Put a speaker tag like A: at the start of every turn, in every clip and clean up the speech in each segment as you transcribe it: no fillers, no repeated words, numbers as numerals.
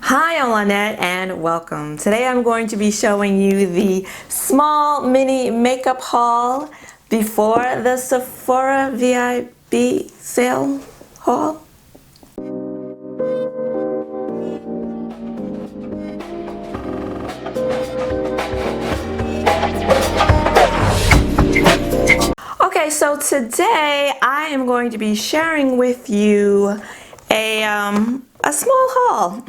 A: Hi, I'm Lynette and welcome. Today I'm going to be showing you the small mini makeup haul before the Sephora VIB sale haul. Okay, so today I am going to be sharing with you a small haul.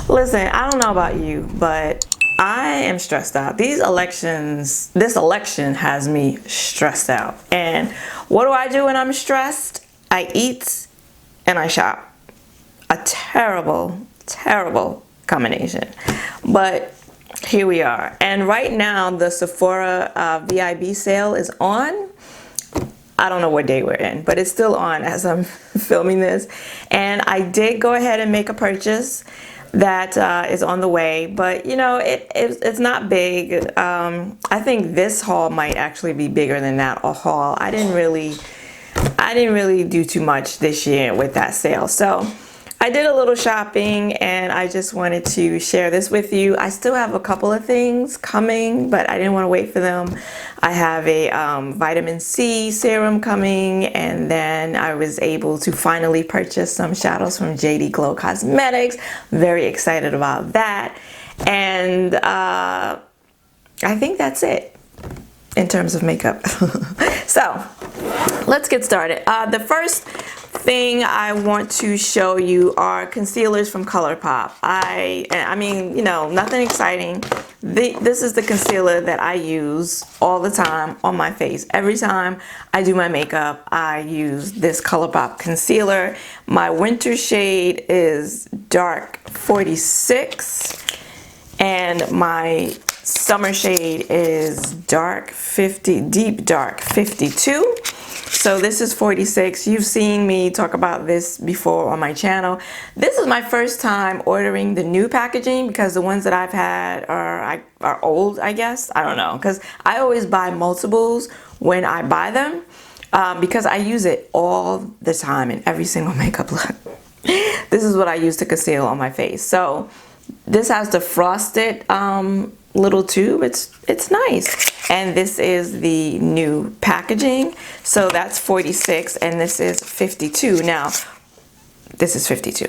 A: Listen, I don't know about you, but I am stressed out. This election has me stressed out. And what do I do when I'm stressed? I eat and I shop. A terrible, terrible combination. But here we are. And right now, the Sephora VIB sale is on. I don't know what day we're in, but it's still on as I'm filming this. And I did go ahead and make a purchase that is on the way, but you know, it's not big. I think this haul might actually be bigger than that haul. I didn't really do too much this year with that sale. So I did a little shopping and I just wanted to share this with you. I still have a couple of things coming, but I didn't want to wait for them. I have a vitamin C serum coming, and then I was able to finally purchase some shadows from JD Glow Cosmetics. Very excited about that. And I think that's it in terms of makeup. So let's get started. The first thing I want to show you are concealers from ColourPop. I mean, you know, nothing exciting. This is the concealer that I use all the time on my face. Every time I do my makeup, I use this ColourPop concealer. My winter shade is dark 46 and my summer shade is deep dark 52. So this is 46. You've seen me talk about this before on my channel. This is my first time ordering the new packaging because the ones that I've had are old, I guess. I don't know, because I always buy multiples when I buy them because I use it all the time in every single makeup look. This is what I use to conceal on my face. So this has the frosted little tube. It's nice. And this is the new packaging. So that's 46 and this is 52. Now this is 52.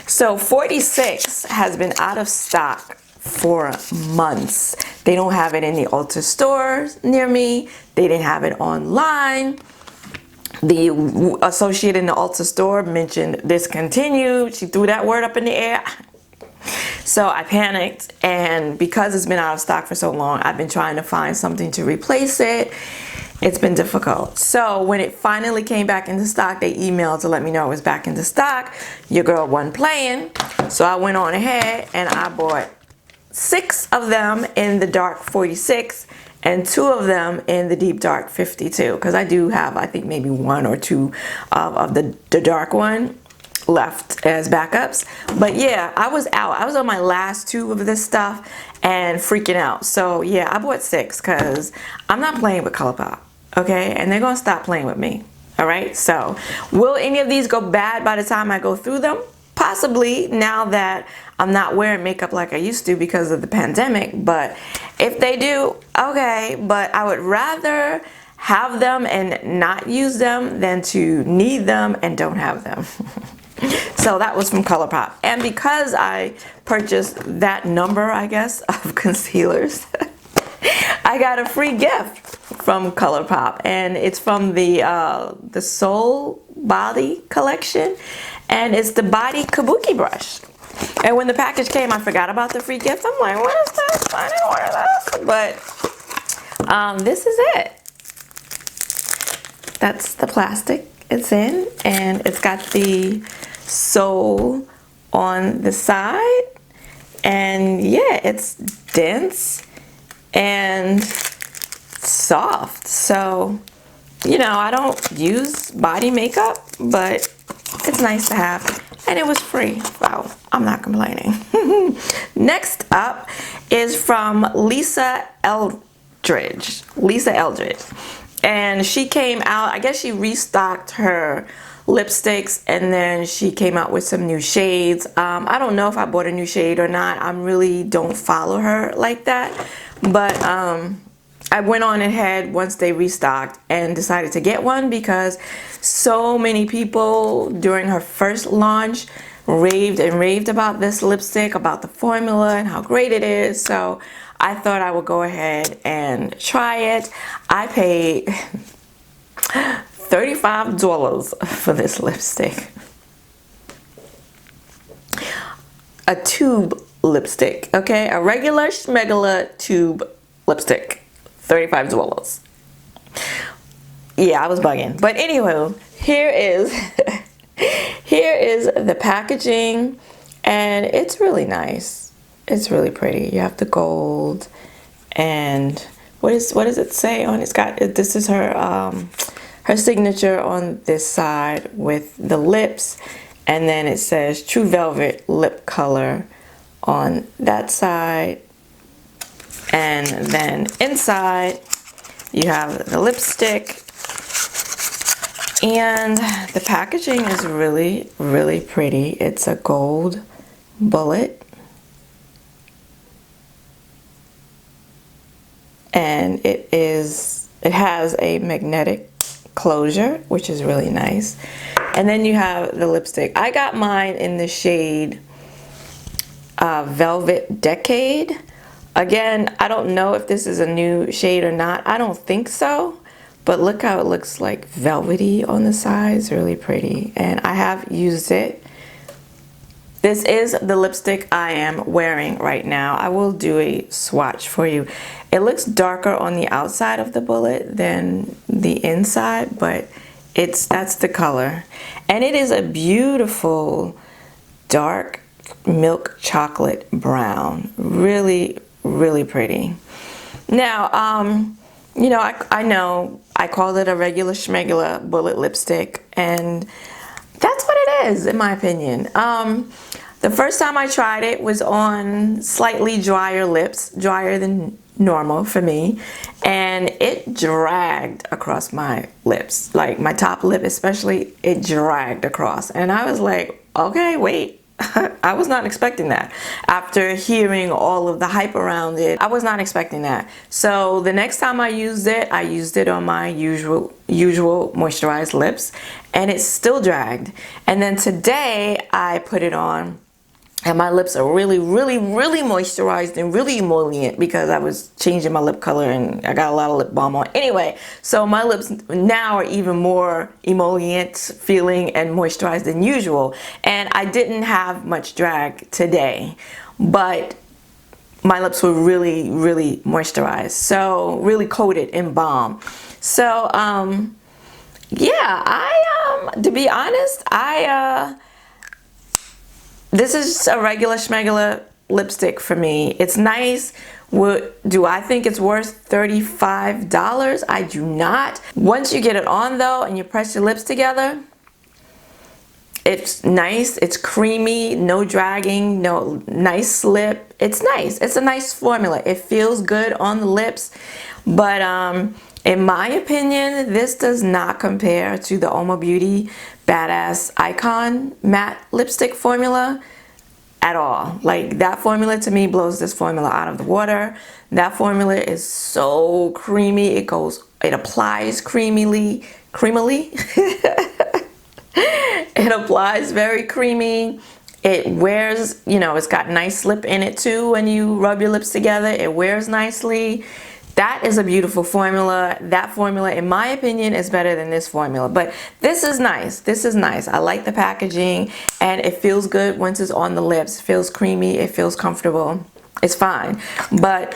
A: So 46 has been out of stock for months. They don't have it in the Ulta stores near me. They didn't have it online. The associate in the Ulta store mentioned discontinued. She threw that word up in the air. So I panicked, and because it's been out of stock for so long, I've been trying to find something to replace it. It's been difficult. So when it finally came back into stock, they emailed to let me know it was back into stock. Your girl wasn't playing. So I went on ahead and I bought 6 of them in the dark 46 and 2 of them in the deep dark 52. Because I do have, I think, maybe 1 or 2 of the dark one left as backups. But yeah, I was out. I was on my last 2 of this stuff and freaking out. So yeah, I bought 6 because I'm not playing with ColourPop, okay? And they're gonna stop playing with me, all right? So will any of these go bad by the time I go through them? Possibly, now that I'm not wearing makeup like I used to because of the pandemic. But if they do, okay. But I would rather have them and not use them than to need them and don't have them. So that was from ColourPop. And because I purchased that number, I guess, of concealers, I got a free gift from ColourPop. And it's from the Soul Body collection. And it's the Body Kabuki brush. And when the package came, I forgot about the free gift. I'm like, what is this? I didn't order this. But this is it. That's the plastic it's in. And it's got the Soul on the side, and yeah, it's dense and soft. So, you know, I don't use body makeup, but it's nice to have, and it was free. Wow, I'm not complaining. Next up is from Lisa Eldrige. And she came out, I guess she restocked her lipsticks, and then she came out with some new shades. I don't know if I bought a new shade or not. I really don't follow her like that, but I went on ahead once they restocked and decided to get one because so many people during her first launch raved and raved about this lipstick, about the formula and how great it is. So I thought I would go ahead and try it. I paid $35 for this lipstick. A tube lipstick, okay? A regular schmegula tube lipstick. $35. Yeah, I was bugging. But anyway, here is here is the packaging, and it's really nice. It's really pretty. You have the gold, and what does it say on? It's got, this is her her signature on this side with the lips, and then it says True Velvet lip color on that side. And then inside you have the lipstick, and the packaging is really, really pretty. It's a gold bullet, and it has a magnetic closure, which is really nice. And then you have the lipstick. I got mine in the shade Velvet Decade. Again, I don't know if this is a new shade or not. I don't think so, but look how it looks like velvety on the sides. Really pretty, and I have used it. This is the lipstick I am wearing right now. I will do a swatch for you. It looks darker on the outside of the bullet than the inside, but that's the color. And it is a beautiful dark milk chocolate brown. Really, really pretty. Now, you know, I know I called it a regular schmegula bullet lipstick, and that's what it is, in my opinion. The first time I tried it was on slightly drier lips, drier than normal for me, and it dragged across my lips, like my top lip especially. It dragged across, and I was like, okay, wait. I was not expecting that. After hearing all of the hype around it, I was not expecting that. So the next time I used it on my usual moisturized lips, and it still dragged. And then today I put it on, and my lips are really, really, really moisturized and really emollient because I was changing my lip color and I got a lot of lip balm on. Anyway, so my lips now are even more emollient feeling and moisturized than usual. And I didn't have much drag today, but my lips were really, really moisturized. So really coated in balm. So, yeah, to be honest, this is a regular schmegula lipstick for me. It's nice. Do I think it's worth $35? I do not. Once you get it on though and you press your lips together, it's nice. It's creamy, no dragging, no nice slip. It's nice. It's a nice formula. It feels good on the lips, but in my opinion, this does not compare to the Uomo Beauty Badass Icon matte lipstick formula at all. Like, that formula to me blows this formula out of the water. That formula is so creamy. It applies creamily. It applies very creamy. It wears, you know, it's got nice slip in it too. When you rub your lips together, it wears nicely. That is a beautiful formula. That formula, in my opinion, is better than this formula. But this is nice. This is nice. I like the packaging, and it feels good once it's on the lips. It feels creamy. It feels comfortable. It's fine. But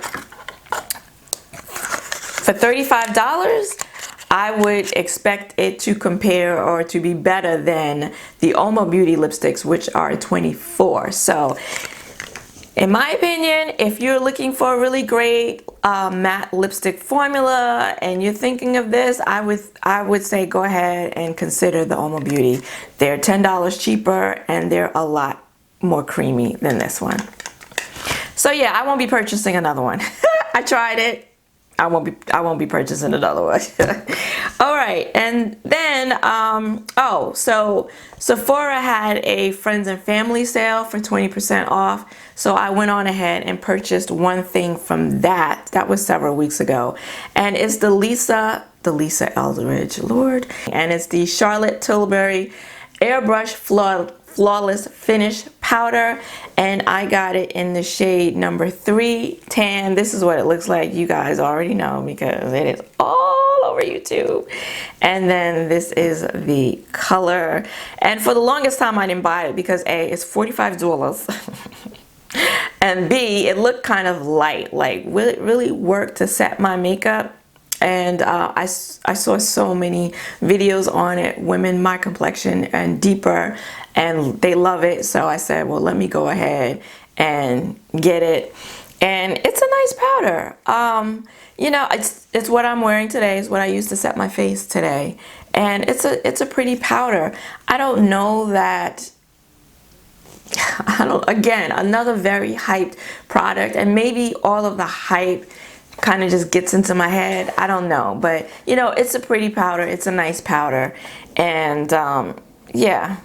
A: for $35, I would expect it to compare or to be better than the Uomo Beauty lipsticks, which are $24. So, in my opinion, if you're looking for a really great matte lipstick formula and you're thinking of this, I would say go ahead and consider the Uomo Beauty. They're $10 cheaper, and they're a lot more creamy than this one. So yeah, I won't be purchasing another one. I tried it. I won't be purchasing another one. All right, and then, oh, so Sephora had a friends and family sale for 20% off. So I went on ahead and purchased one thing from that. That was several weeks ago. And it's the Lisa Eldrige, Lord. And it's the Charlotte Tilbury Airbrush Flawless Finish Powder, and I got it in the shade number 3 tan. This is what it looks like. You guys already know because it is all over YouTube. And then this is the color, and for the longest time I didn't buy it because A, it's $45 and B, it looked kind of light. Like, will it really work to set my makeup? And I saw so many videos on it, women my complexion and deeper, and they love it. So I said, well, let me go ahead and get it. And it's a nice powder. You know, it's what I'm wearing today. It's what I used to set my face today. And it's a pretty powder. I don't know that, again, another very hyped product, and maybe all of the hype kind of just gets into my head. I don't know, but you know, it's a pretty powder. It's a nice powder, and yeah,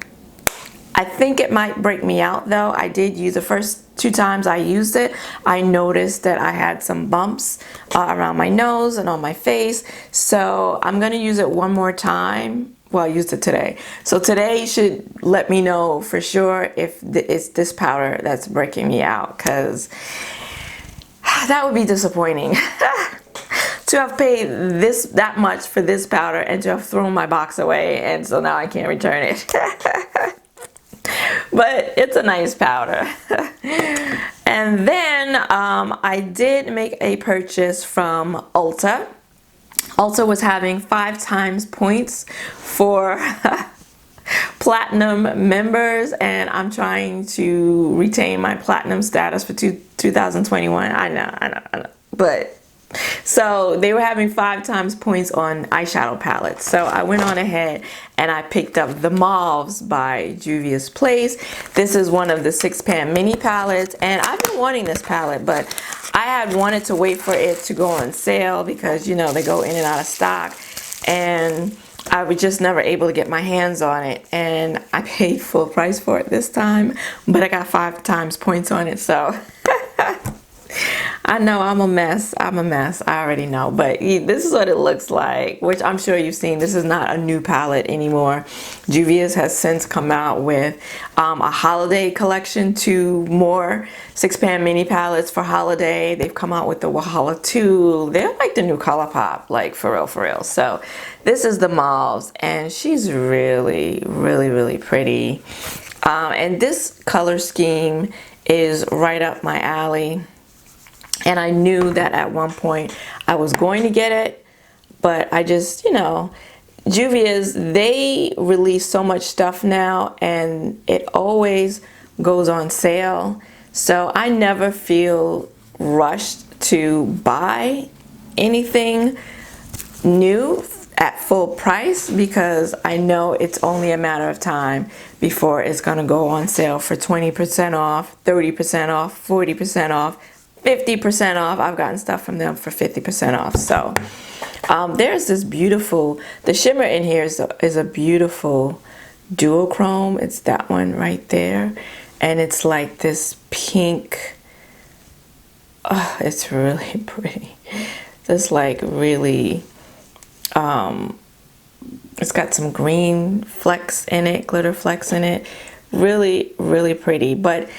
A: I think it might break me out though. I did use the first 2 times I used it, I noticed that I had some bumps around my nose and on my face. So I'm gonna use it one more time. Well, I used it today. So today should let me know for sure if it's this powder that's breaking me out, because that would be disappointing to have paid that much for this powder and to have thrown my box away, and so now I can't return it. But it's a nice powder. And then I did make a purchase from Ulta. Ulta was having 5 times points for platinum members, and I'm trying to retain my platinum status for 2021. I know. But so they were having 5 times points on eyeshadow palettes. So I went on ahead and I picked up the Mauves by JUVIAS Place. This is one of the 6-pan mini palettes, and I've been wanting this palette, but I had wanted to wait for it to go on sale because, you know, they go in and out of stock, and I was just never able to get my hands on it, and I paid full price for it this time, but I got 5 times points on it. So I know I'm a mess. I already know, but this is what it looks like, which I'm sure you've seen. This is not a new palette anymore. JUVIAS has since come out with a holiday collection, 2 more 6-pan mini palettes for holiday. They've come out with the Wahala 2. They're like the new ColourPop, like for real. So this is the Mauves, and she's really pretty. And this color scheme is right up my alley. And I knew that at one point I was going to get it, but I just, you know, JUVIAS, they release so much stuff now, and it always goes on sale. So I never feel rushed to buy anything new at full price, because I know it's only a matter of time before it's going to go on sale for 20% off, 30% off, 40% off, 50% off. I've gotten stuff from them for 50% off. So there's this beautiful, the shimmer in here is a beautiful duochrome. It's that one right there, and it's like this pink. Oh, it's really pretty. This like really it's got some green flecks in it, glitter flecks in it. Really pretty, but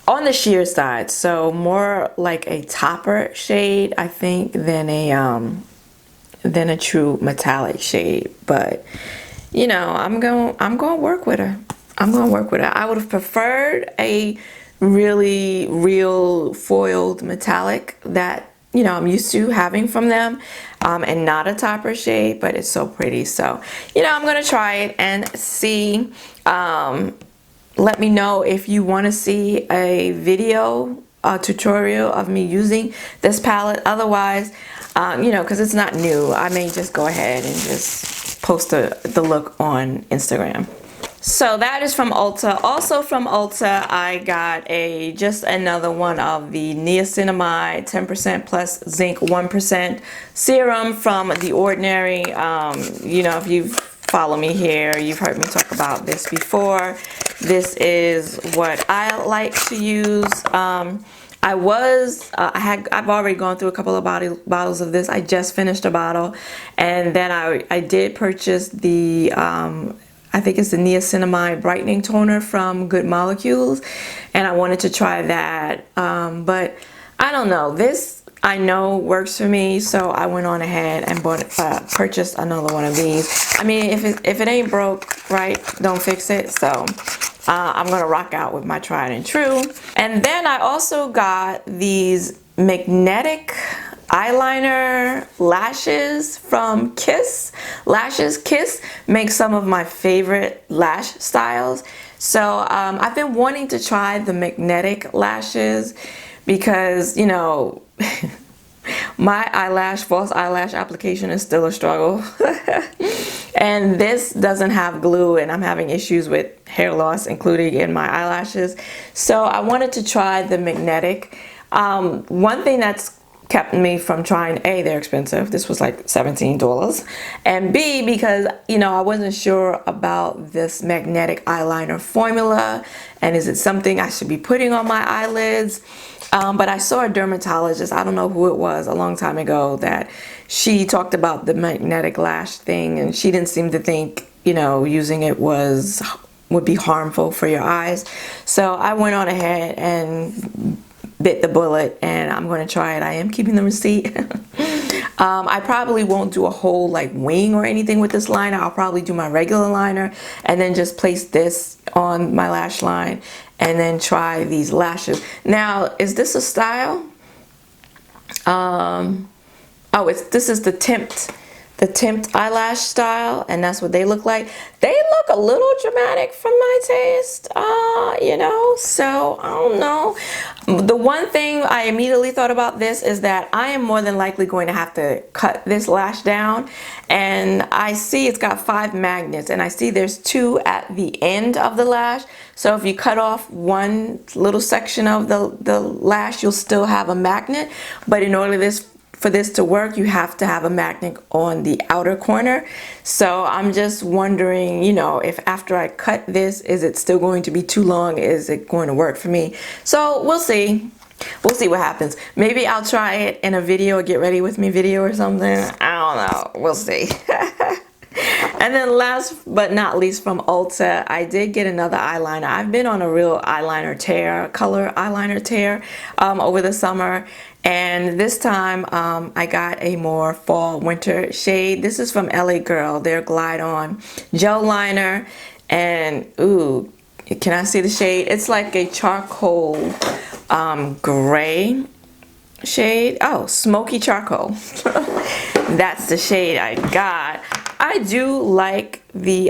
A: on the sheer side, so more like a topper shade, I think, than a true metallic shade. But you know, I'm going to work with her. I would have preferred a really real foiled metallic that, you know, I'm used to having from them, and not a topper shade, but it's so pretty. So, you know, I'm going to try it and see. Let me know if you want to see a video tutorial of me using this palette. Otherwise, you know, because it's not new, I may just go ahead and just post the look on Instagram. So that is from Ulta. Also from Ulta, I got just another one of the niacinamide 10% plus zinc 1% serum from The Ordinary. You know, if you follow me here, you've heard me talk about this before. This is what I like to use. I've already gone through a couple of bottles of this. I just finished a bottle, and then I did purchase the I think it's the niacinamide brightening toner from Good Molecules, and I wanted to try that, but I don't know, this I know works for me, so I went on ahead and purchased another one of these. I mean, if it ain't broke, right, don't fix it. So I'm gonna rock out with my tried and true. And then I also got these magnetic eyeliner lashes from Kiss. Kiss makes some of my favorite lash styles. So I've been wanting to try the magnetic lashes because, you know, my false eyelash application is still a struggle. And this doesn't have glue, and I'm having issues with hair loss, including in my eyelashes. So I wanted to try the magnetic. One thing that's kept me from trying, A, they're expensive. This was like $17. And B, because, you know, I wasn't sure about this magnetic eyeliner formula, and is it something I should be putting on my eyelids? But I saw a dermatologist, I don't know who it was, a long time ago, that she talked about the magnetic lash thing, and she didn't seem to think, you know, using it would be harmful for your eyes. So I went on ahead and bit the bullet, and I'm going to try it. I am keeping the receipt. I probably won't do a whole like wing or anything with this liner. I'll probably do my regular liner and then just place this on my lash line and then try these lashes. Now, is this a style? This is the Teint eyelash style, and that's what they look like. They look a little dramatic for my taste, you know, so I don't know. The one thing I immediately thought about this is that I am more than likely going to have to cut this lash down, and I see it's got 5 magnets, and I see there's 2 at the end of the lash. So if you cut off one little section of the lash, you'll still have a magnet, but in order for this to work, you have to have a magnet on the outer corner. So I'm just wondering, you know, if after I cut this, is it still going to be too long? Is it going to work for me? So we'll see. We'll see what happens. Maybe I'll try it in a video, a get ready with me video or something. I don't know. We'll see. And then last but not least from Ulta, I did get another eyeliner. I've been on a real eyeliner tear, color eyeliner tear over the summer. And this time I got a more fall winter shade. This is from LA Girl, their Glide On Gel Liner. And ooh, can I see the shade? It's like a charcoal gray shade. Oh, smoky charcoal. That's the shade I got. I do like the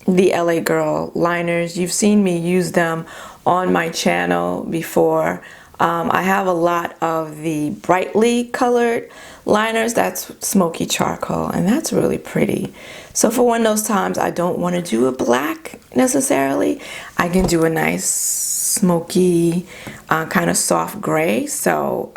A: LA Girl liners. You've seen me use them on my channel before. I have a lot of the brightly colored liners. That's smoky charcoal, and that's really pretty. So for one of those times I don't want to do a black necessarily, I can do a nice smoky kind of soft gray. So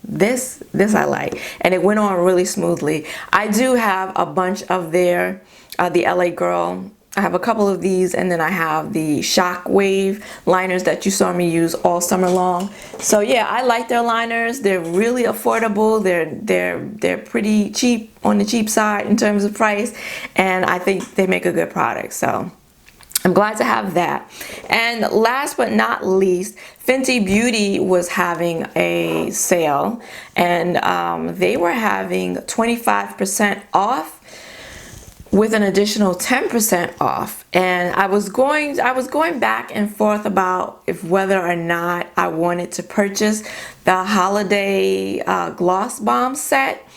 A: this I like, and it went on really smoothly. I do have a bunch of the LA Girl. I have a couple of these, and then I have the Shockwave liners that you saw me use all summer long. So yeah, I like their liners. They're really affordable. They're pretty cheap, on the cheap side in terms of price, and I think they make a good product. So I'm glad to have that. And last but not least, Fenty Beauty was having a sale, and they were having 25% off with an additional 10% off. And I was going back and forth about whether or not I wanted to purchase the holiday gloss bomb set.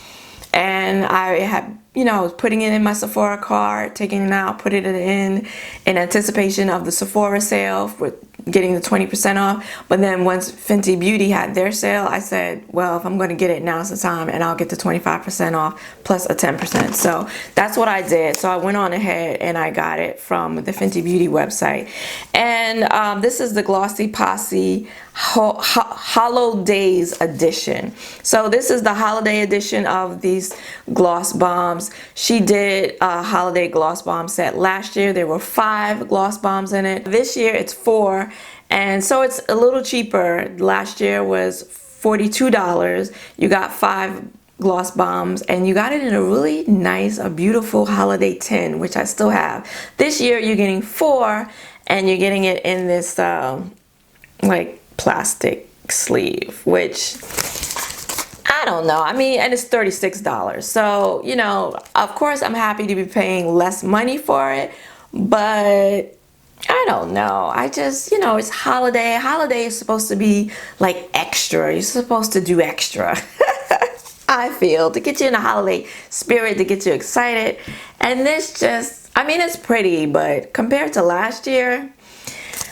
A: And I had, you know, I was putting it in my Sephora cart, taking it out, putting it in anticipation of the Sephora sale with getting the 20% off. But then once Fenty Beauty had their sale, I said, well, if I'm going to get it, now's the time, and I'll get the 25% off plus a 10%. So that's what I did. So I went on ahead and I got it from the Fenty Beauty website. And this is the Glossy Posse Holidays edition. So this is the holiday edition of these gloss bombs. She did a holiday gloss bomb set last year. There were 5 gloss bombs in it. This year it's 4, and so it's a little cheaper. Last year was $42. You got 5 gloss bombs, and you got it in a really nice, a beautiful holiday tin, which I still have. This year you're getting 4, and you're getting it in this like plastic sleeve, which I don't know. I mean, and it's $36. So, you know, of course I'm happy to be paying less money for it, but I don't know. I just, you know, it's holiday. Holiday is supposed to be like extra. You're supposed to do extra. I feel, to get you in a holiday spirit, to get you excited. And this just, I mean, it's pretty, but compared to last year,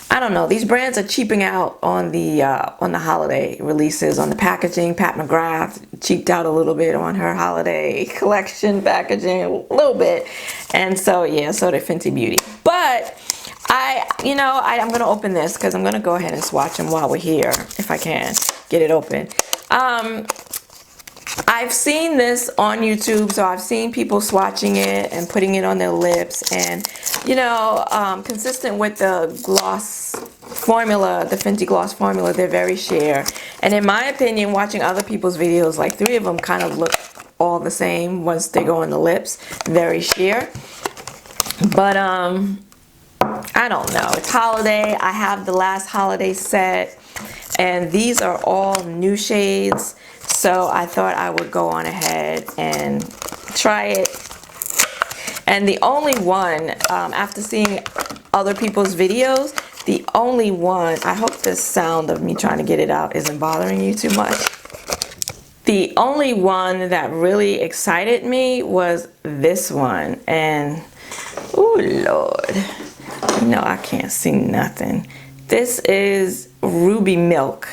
A: I don't know. These brands are cheaping out on the holiday releases, on the packaging. Pat McGrath cheaped out a little bit on her holiday collection packaging, a little bit. And so, yeah, so did Fenty Beauty. But I'm going to open this because I'm going to go ahead and swatch them while we're here, if I can get it open. I've seen this on YouTube, so I've seen people swatching it and putting it on their lips, and you know, consistent with the gloss formula, the Fenty gloss formula, they're very sheer. And in my opinion, watching other people's videos, like 3 of them kind of look all the same once they go on the lips, very sheer. But I don't know, it's holiday. I have the last holiday set, and these are all new shades. So I thought I would go on ahead and try it. And the only one, after seeing other people's videos, the only one, I hope the sound of me trying to get it out isn't bothering you too much. The only one that really excited me was this one. And, oh Lord, no, I can't see nothing. This is Ruby Milk.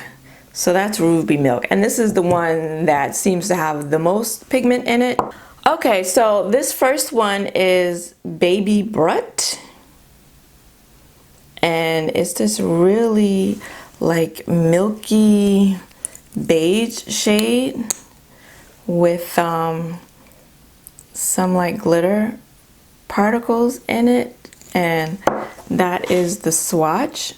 A: So that's Ruby Milk, and this is the one that seems to have the most pigment in it. Okay, so this first one is Baby Brut, and it's this really like milky beige shade with some like glitter particles in it, and that is the swatch.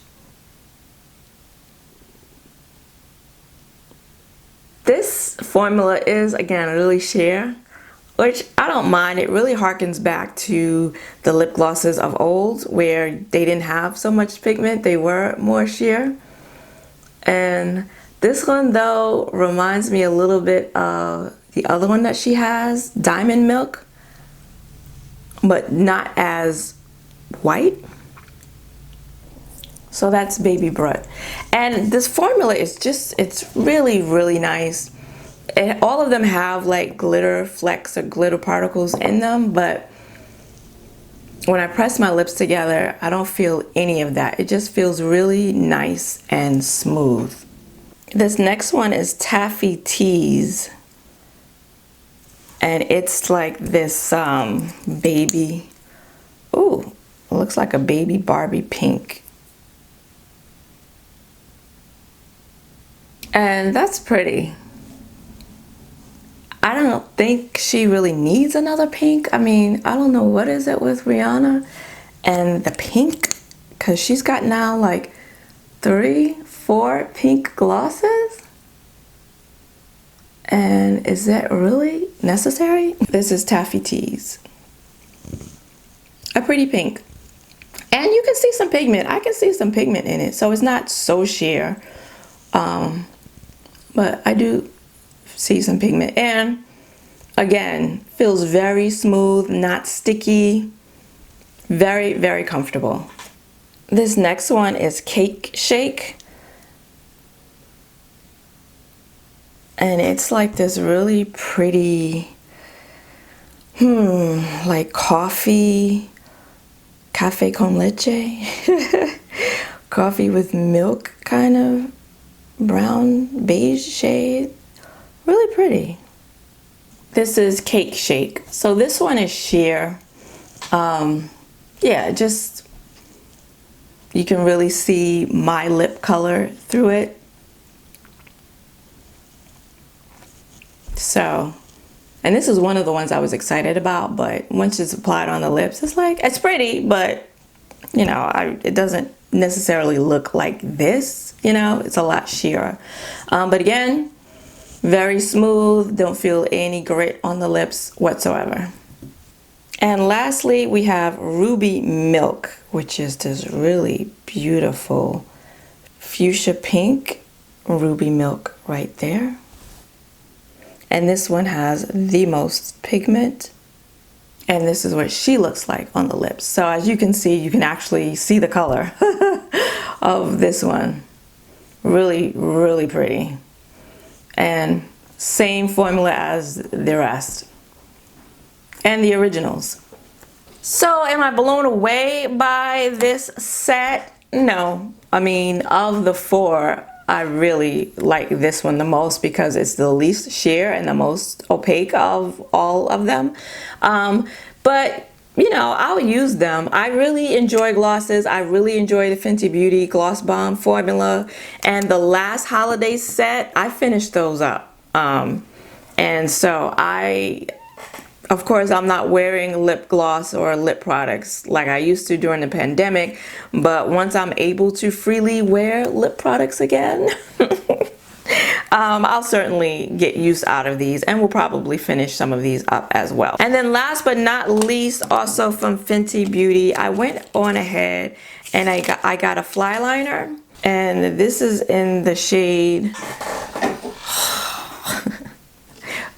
A: This formula is, again, really sheer, which I don't mind. It really harkens back to the lip glosses of old, where they didn't have so much pigment. They were more sheer. And this one, though, reminds me a little bit of the other one that she has, Diamond Milk, but not as white. So that's Baby Brut. And this formula is just, it's really, really nice. All of them have like glitter flecks or glitter particles in them, but when I press my lips together, I don't feel any of that. It just feels really nice and smooth. This next one is Taffy Tease. And it's like this baby, ooh, it looks like a baby Barbie pink. And that's pretty. I don't think she really needs another pink. I mean, I don't know what is it with Rihanna and the pink, because she's got now like 3, 4 pink glosses. And is that really necessary? This is Taffy Tease. A pretty pink. And you can see some pigment. I can see some pigment in it. So it's not so sheer. But I do see some pigment. And again, feels very smooth, not sticky. Very, very comfortable. This next one is Cake Shake. And it's like this really pretty, like cafe con leche coffee with milk kind of brown beige shade. Really pretty. This is Cake Shake. So this one is sheer. Yeah, just you can really see my lip color through it. So, and this is one of the ones I was excited about, but once it's applied on the lips, it's like, it's pretty, but you know, it doesn't necessarily look like this, you know, it's a lot sheerer. But again, very smooth, don't feel any grit on the lips whatsoever. And lastly, we have Ruby Milk, which is this really beautiful fuchsia pink Ruby Milk right there. And this one has the most pigment. And this is what she looks like on the lips. So as you can see, you can actually see the color of this one. Really, really pretty. And same formula as the rest. And the originals. So am I blown away by this set? No. I mean, of the four, I really like this one the most because it's the least sheer and the most opaque of all of them. But you know, I'll use them. I really enjoy glosses. I really enjoy the Fenty Beauty Gloss Bomb formula. And the last holiday set, I finished those up. And so of course, I'm not wearing lip gloss or lip products like I used to during the pandemic, but once I'm able to freely wear lip products again, I'll certainly get use out of these, and we'll probably finish some of these up as well. And then last but not least, also from Fenty Beauty, I went on ahead and I got a fly liner, and this is in the shade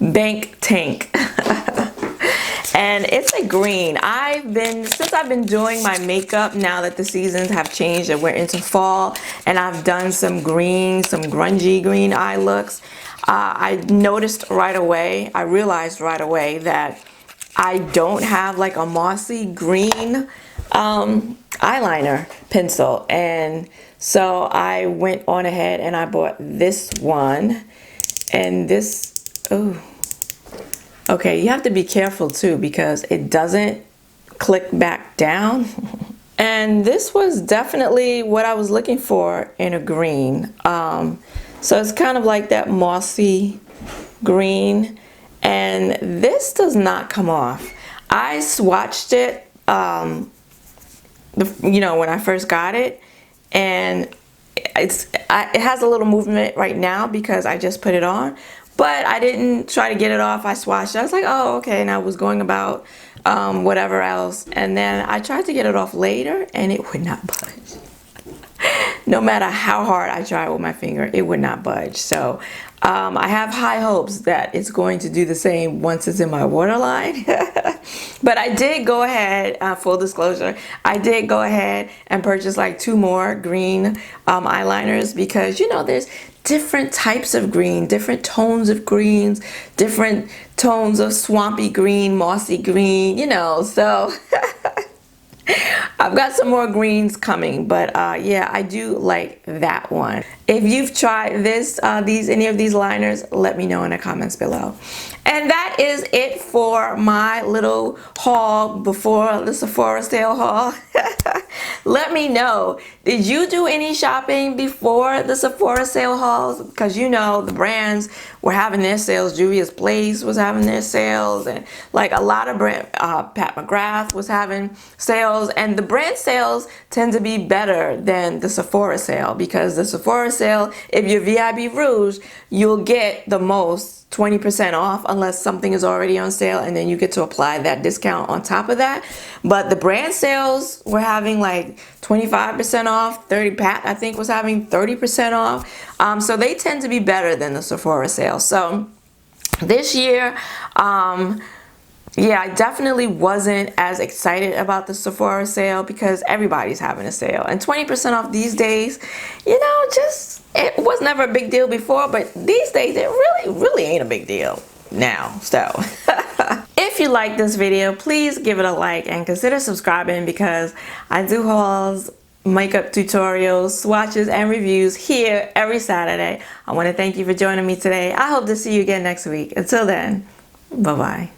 A: Bank Tank. And it's a green. Since I've been doing my makeup, now that the seasons have changed and we're into fall, and I've done some green, some grungy green eye looks, I noticed right away, I realized right away that I don't have like a mossy green eyeliner pencil. And so I went on ahead and I bought this one. And this, oh. Okay, you have to be careful too because it doesn't click back down. And this was definitely what I was looking for in a green. So it's kind of like that mossy green. And this does not come off. I swatched it, you know, when I first got it. And it has a little movement right now because I just put it on. But I didn't try to get it off. I swatched it. I was like, oh, okay. And I was going about whatever else. And then I tried to get it off later and it would not budge. No matter how hard I tried with my finger, it would not budge. So I have high hopes that it's going to do the same once it's in my waterline. But I did go ahead, full disclosure, I did go ahead and purchase like 2 more green eyeliners because, you know, there's different types of green, different tones of greens, different tones of swampy green, mossy green, you know, so I've got some more greens coming, but yeah, I do like that one. If you've tried any of these liners, let me know in the comments below. And that is it for my little haul before the Sephora sale haul. Let me know, did you do any shopping before the Sephora sale hauls? Because you know the brands were having their sales. Juvia's Place was having their sales, and like a lot of brand, Pat McGrath was having sales, and the brand sales tend to be better than the Sephora sale because the Sephora sale, if you're VIB Rouge, you'll get the most 20% off unless something is already on sale, and then you get to apply that discount on top of that. But the brand sales were having like 25% off. Pat I think was having 30% off. So they tend to be better than the Sephora sale. So this year, yeah, I definitely wasn't as excited about the Sephora sale because everybody's having a sale, and 20% off these days, you know, it was never a big deal before, but these days it really ain't a big deal now. So if you like this video, please give it a like and consider subscribing because I do hauls makeup tutorials, swatches, and reviews here every Saturday. I want to thank you for joining me today. I hope to see you again next week. Until then, bye-bye.